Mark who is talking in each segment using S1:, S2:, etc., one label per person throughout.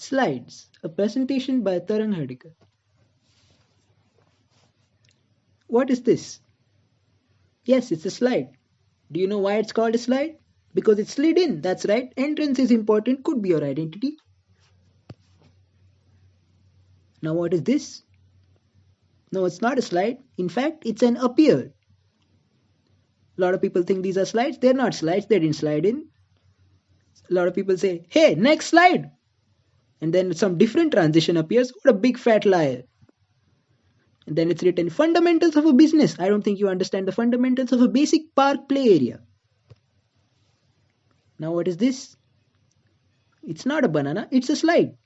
S1: Slides, a presentation by Tarang Hardikar. What is this? Yes, it's a slide. Do you know why it's called a slide? Because it's slid in, that's right. Entrance is important, could be your identity. Now what is this? No, it's not a slide. In fact, it's an appear. A lot of people think these are slides. They're not slides, they didn't slide in. A lot of people say, hey, next slide. And then some different transition appears. What a big fat liar. And then it's written, fundamentals of a business. I don't think you understand the fundamentals of a basic park play area. Now what is this? It's not a banana, it's a slide.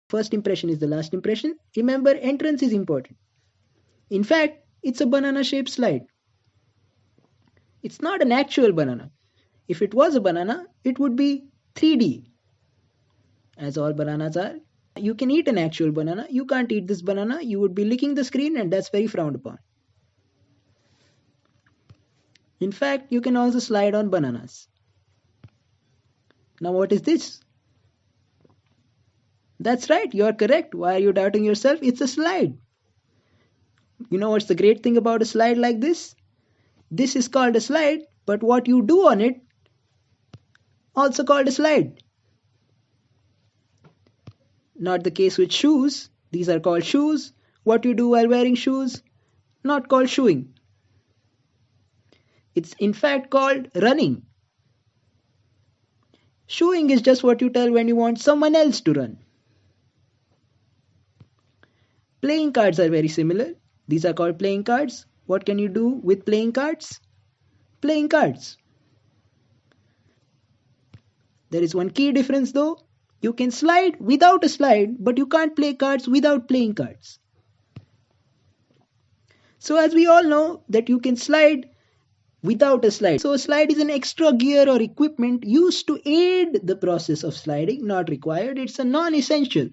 S1: First impression is the last impression. Remember, entrance is important. In fact, it's a banana shaped slide. It's not an actual banana. If it was a banana, it would be 3D. As all bananas are. You can eat an actual banana. You can't eat this banana. You would be licking the screen, and that's very frowned upon. In fact, you can also slide on bananas. Now what is this? That's right, you are correct. Why are you doubting yourself? It's a slide. You know what's the great thing about a slide like this? This is called a slide, but what you do on it also called a slide. Not the case with shoes. These are called shoes. What you do while wearing shoes, not called shoeing. It's in fact called running. Shoeing is just what you tell when you want someone else to run. Playing cards are very similar. These are called playing cards. What can you do with playing cards? Playing cards. There is one key difference though. You can slide without a slide, but you can't play cards without playing cards. So as we all know that you can slide without a slide. So a slide is an extra gear or equipment used to aid the process of sliding, not required. It's a non-essential.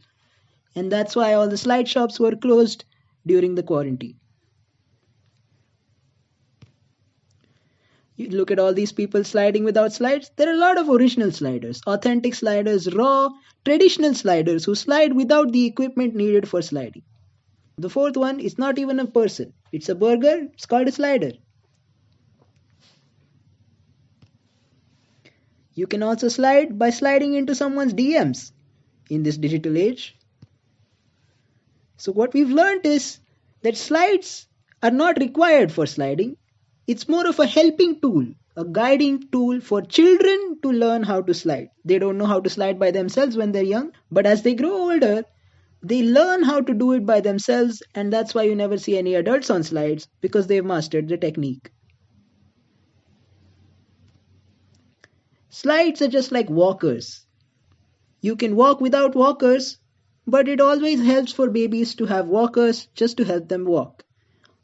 S1: And that's why all the slide shops were closed during the quarantine. You look at all these people sliding without slides. There are a lot of original sliders, authentic sliders, raw, traditional sliders who slide without the equipment needed for sliding. The fourth one is not even a person. It's a burger. It's called a slider. You can also slide by sliding into someone's DMs in this digital age. So what we've learned is that slides are not required for sliding. It's more of a helping tool, a guiding tool for children to learn how to slide. They don't know how to slide by themselves when they're young, but as they grow older, they learn how to do it by themselves, and that's why you never see any adults on slides, because they've mastered the technique. Slides are just like walkers. You can walk without walkers, but it always helps for babies to have walkers just to help them walk.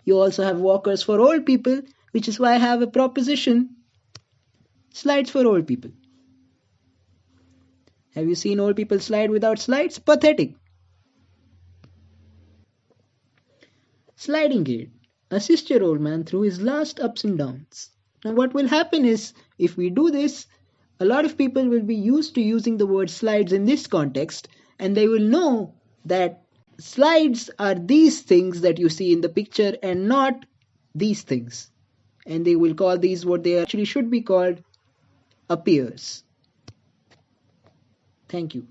S1: You also have walkers for old people, which is why I have a proposition, slides for old people. Have you seen old people slide without slides? Pathetic. Sliding aid. Assist your old man through his last ups and downs. Now what will happen is, if we do this, a lot of people will be used to using the word slides in this context, and they will know that slides are these things that you see in the picture and not these things. And they will call these what they actually should be called, appears. Thank you.